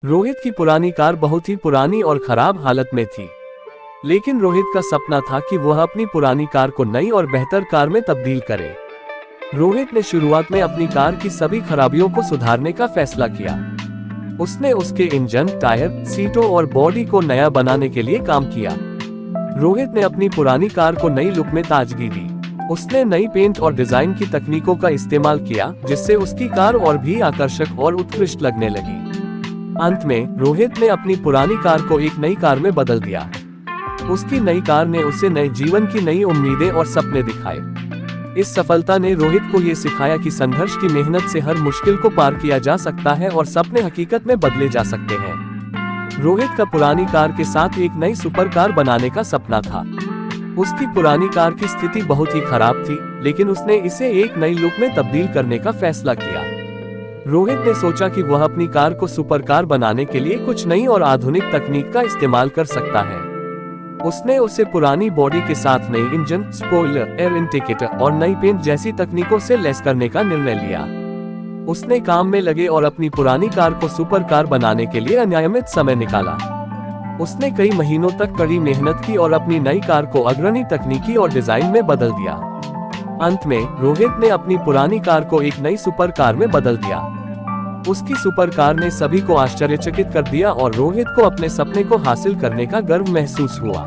रोहित की पुरानी कार बहुत ही पुरानी और खराब हालत में थी। लेकिन रोहित का सपना था कि वह अपनी पुरानी कार को नई और बेहतर कार में तब्दील करे। रोहित ने शुरुआत में अपनी कार की सभी खराबियों को सुधारने का फैसला किया। उसने उसके इंजन, टायर, सीटों और बॉडी को नया बनाने के लिए काम किया। रोहित ने अपनी पुरानी कार को नई लुक में ताजगी दी। उसने नई पेंट और डिजाइन की तकनीकों का इस्तेमाल किया, जिससे उसकी कार और भी आकर्षक और उत्कृष्ट लगने लगी। अंत में रोहित ने अपनी पुरानी कार को एक नई कार में बदल दिया। उसकी नई कार ने उसे नए जीवन की नई उम्मीदें और सपने दिखाए। इस सफलता ने रोहित को ये सिखाया कि संघर्ष की मेहनत से हर मुश्किल को पार किया जा सकता है और सपने हकीकत में बदले जा सकते हैं। रोहित का पुरानी कार के साथ एक नई सुपर कार बनाने का सपना था। उसकी पुरानी कार की स्थिति बहुत ही खराब थी, लेकिन उसने इसे एक नई लुक में तब्दील करने का फैसला किया। रोहित ने सोचा कि वह अपनी कार को सुपर कार बनाने के लिए कुछ नई और आधुनिक तकनीक का इस्तेमाल कर सकता है। उसने उसे पुरानी बॉडी के साथ नई इंजन, स्पॉइलर, एयर इंडिकेटर और नई पेंट जैसी तकनीकों से लैस करने का निर्णय लिया। उसने काम में लगे और अपनी पुरानी कार को सुपर कार बनाने के लिए अनियमित समय निकाला। उसने कई महीनों तक कड़ी मेहनत की और अपनी नई कार को अग्रणी तकनीकी और डिजाइन में बदल दिया। अंत में रोहित ने अपनी पुरानी कार को एक नई सुपर कार में बदल दिया। उसकी सुपर कार ने सभी को आश्चर्यचकित कर दिया और रोहित को अपने सपने को हासिल करने का गर्व महसूस हुआ।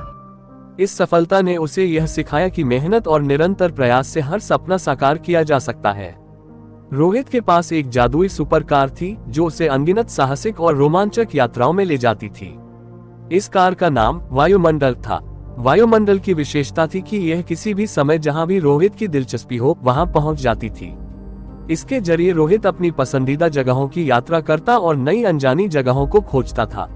इस सफलता ने उसे यह सिखाया कि मेहनत और निरंतर प्रयास से हर सपना साकार किया जा सकता है। रोहित के पास एक जादुई सुपर कार थी जो उसे अनगिनत साहसिक और रोमांचक यात्राओं में ले जाती थी। इस कार का नाम वायुमंडल था। वायुमंडल की विशेषता थी कि यह किसी भी समय जहां भी रोहित की दिलचस्पी हो वहां पहुंच जाती थी। इसके जरिए रोहित अपनी पसंदीदा जगहों की यात्रा करता और नई अनजानी जगहों को खोजता था।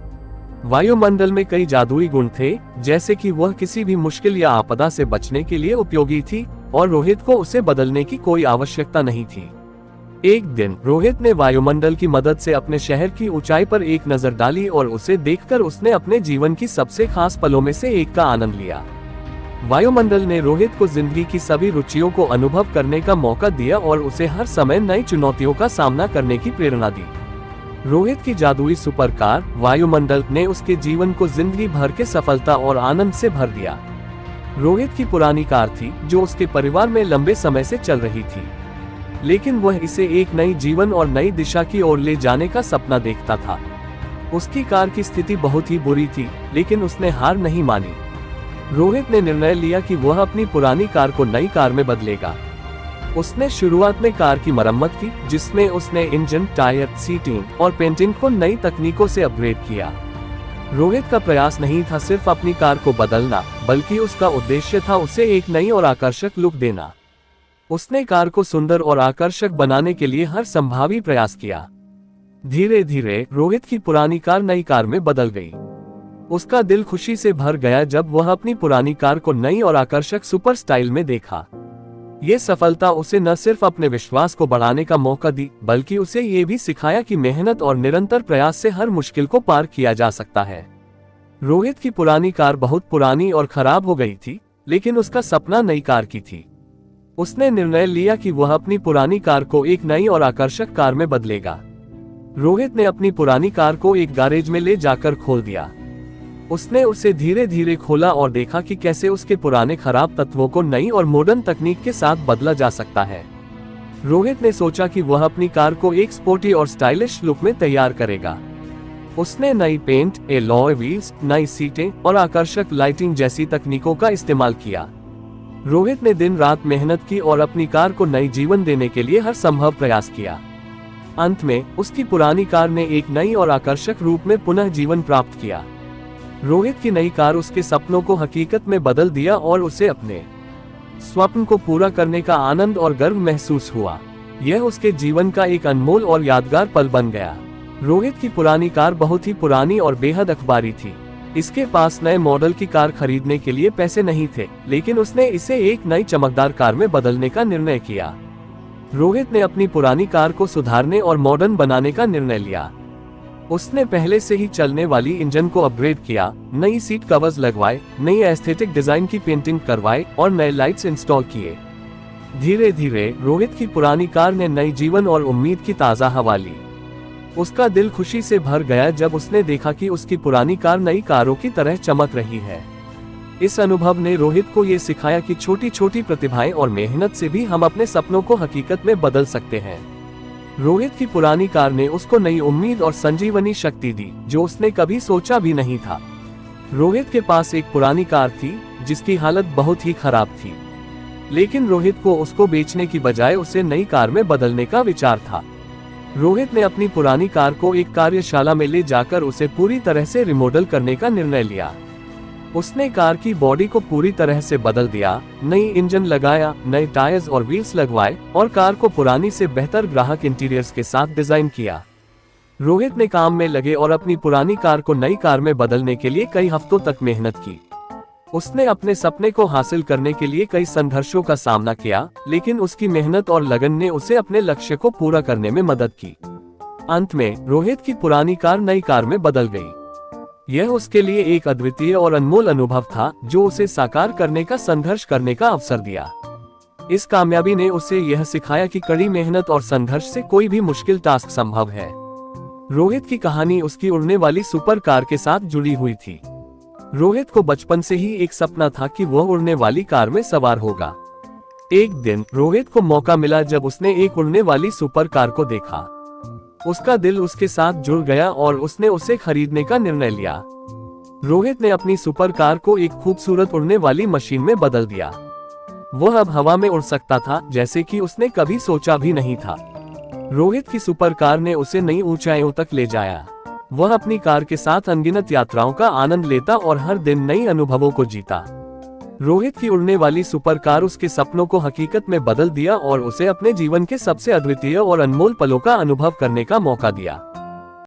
वायुमंडल में कई जादुई गुण थे, जैसे कि वह किसी भी मुश्किल या आपदा से बचने के लिए उपयोगी थी और रोहित को उसे बदलने की कोई आवश्यकता नहीं थी। एक दिन रोहित ने वायुमंडल की मदद से अपने शहर की ऊंचाई पर एक नजर डाली और उसे देखकर उसने अपने जीवन की सबसे खास पलों में से एक का आनंद लिया। वायुमंडल ने रोहित को जिंदगी की सभी रुचियों को अनुभव करने का मौका दिया और उसे हर समय नई चुनौतियों का सामना करने की प्रेरणा दी। रोहित की जादुई सुपर कार वायुमंडल ने उसके जीवन को जिंदगी भर के सफलता और आनंद से भर दिया। रोहित की पुरानी कार थी जो उसके परिवार में लंबे समय से चल रही थी, लेकिन वह इसे एक नई जीवन और नई दिशा की ओर ले जाने का सपना देखता था। उसकी कार की स्थिति बहुत ही बुरी थी, लेकिन उसने हार नहीं मानी। रोहित ने निर्णय लिया कि वह अपनी पुरानी कार को नई कार में बदलेगा। उसने शुरुआत में कार की मरम्मत की, जिसमें उसने इंजन, टायर, सीटिंग और पेंटिंग को नई तकनीकों से अपग्रेड किया। रोहित का प्रयास नहीं था सिर्फ अपनी कार को बदलना, बल्कि उसका उद्देश्य था उसे एक नई और आकर्षक लुक देना। उसने कार को सुंदर और आकर्षक बनाने के लिए हर संभावी प्रयास किया। धीरे धीरे रोहित की पुरानी कार नई कार में बदल गई। उसका दिल खुशी से भर गया जब वह अपनी पुरानी कार को नई और आकर्षक सुपर स्टाइल में देखा। ये सफलता उसे न सिर्फ अपने विश्वास को बढ़ाने का मौका दी, बल्कि उसे ये भी सिखाया कि मेहनत और निरंतर प्रयास से हर मुश्किल को पार किया जा सकता है। रोहित की पुरानी कार बहुत पुरानी और खराब हो गई थी, लेकिन उसका सपना नई कार की थी। उसने निर्णय लिया कि वह अपनी पुरानी कार को एक नई और आकर्षक कार में बदलेगा। रोहित ने अपनी पुरानी कार को एक गैरेज में ले जाकर खोल दिया। उसने उसे धीरे धीरे खोला और देखा कि कैसे उसके पुराने खराब तत्वों को नई और मॉडर्न तकनीक के साथ बदला जा सकता है। रोहित ने सोचा कि वह अपनी कार को एक स्पोर्टी और स्टाइलिश लुक में तैयार करेगा। उसने नई पेंट, एलॉय व्हील्स, नई सीटें और आकर्षक लाइटिंग जैसी तकनीकों का इस्तेमाल किया। रोहित ने दिन रात मेहनत की और अपनी कार को नई जीवन देने के लिए हर संभव प्रयास किया। अंत में उसकी पुरानी कार ने एक नई और आकर्षक रूप में पुनः जीवन प्राप्त किया। रोहित की नई कार उसके सपनों को हकीकत में बदल दिया और उसे अपने स्वप्न को पूरा करने का आनंद और गर्व महसूस हुआ। यह उसके जीवन का एक अनमोल और यादगार पल बन गया। रोहित की पुरानी कार बहुत ही पुरानी और बेहद अखबारी थी। इसके पास नए मॉडल की कार खरीदने के लिए पैसे नहीं थे, लेकिन उसने इसे एक नई चमकदार कार में बदलने का निर्णय किया। रोहित ने अपनी पुरानी कार को सुधारने और मॉडर्न बनाने का निर्णय लिया। उसने पहले से ही चलने वाली इंजन को अपग्रेड किया, नई सीट कवर्स लगवाए, नई एस्थेटिक डिजाइन की पेंटिंग करवाए और नए लाइट्स इंस्टॉल किए। धीरे धीरे रोहित की पुरानी कार ने नई जीवन और उम्मीद की ताज़ा हवा ली। उसका दिल खुशी से भर गया जब उसने देखा कि उसकी पुरानी कार नई कारों की तरह चमक रही है। इस अनुभव ने रोहित को ये सिखाया कि छोटी छोटी प्रतिभाएं और मेहनत से भी हम अपने सपनों को हकीकत में बदल सकते हैं। रोहित की पुरानी कार ने उसको नई उम्मीद और संजीवनी शक्ति दी, जो उसने कभी सोचा भी नहीं था। रोहित के पास एक पुरानी कार थी जिसकी हालत बहुत ही खराब थी, लेकिन रोहित को उसको बेचने की बजाय उसे नई कार में बदलने का विचार था। रोहित ने अपनी पुरानी कार को एक कार्यशाला में ले जाकर उसे पूरी तरह से रिमॉडल करने का निर्णय लिया। उसने कार की बॉडी को पूरी तरह से बदल दिया, नई इंजन लगाया, नए टायर्स और व्हील्स लगवाए और कार को पुरानी से बेहतर ग्राहक इंटीरियर्स के साथ डिजाइन किया। रोहित ने काम में लगे और अपनी पुरानी कार को नई कार में बदलने के लिए कई हफ्तों तक मेहनत की। उसने अपने सपने को हासिल करने के लिए कई संघर्षों का सामना किया, लेकिन उसकी मेहनत और लगन ने उसे अपने लक्ष्य को पूरा करने में मदद की। अंत में रोहित की पुरानी कार नई कार में बदल गई। यह उसके लिए एक अद्वितीय और अनमोल अनुभव था, जो उसे साकार करने का संघर्ष करने का अवसर दिया। इस कामयाबी ने उसे यह सिखाया कि कड़ी मेहनत और संघर्ष से कोई भी मुश्किल टास्क संभव है। रोहित की कहानी उसकी उड़ने वाली सुपर कार के साथ जुड़ी हुई थी। रोहित को बचपन से ही एक सपना था कि वह उड़ने वाली कार में सवार होगा। एक दिन रोहित को मौका मिला जब उसने एक उड़ने वाली सुपर कार को देखा। उसका दिल उसके साथ जुड़ गया और उसने उसे खरीदने का निर्णय लिया। रोहित ने अपनी सुपर कार को एक खूबसूरत उड़ने वाली मशीन में बदल दिया। वह अब हवा में उड़ सकता था, जैसे कि उसने कभी सोचा भी नहीं था। रोहित की सुपर कार ने उसे नई ऊंचाइयों तक ले जाया। वह अपनी कार के साथ अनगिनत यात्राओं का आनंद लेता और हर दिन नई अनुभवों को जीता। रोहित की उड़ने वाली सुपर कार उसके सपनों को हकीकत में बदल दिया और उसे अपने जीवन के सबसे अद्वितीय और अनमोल पलों का अनुभव करने का मौका दिया।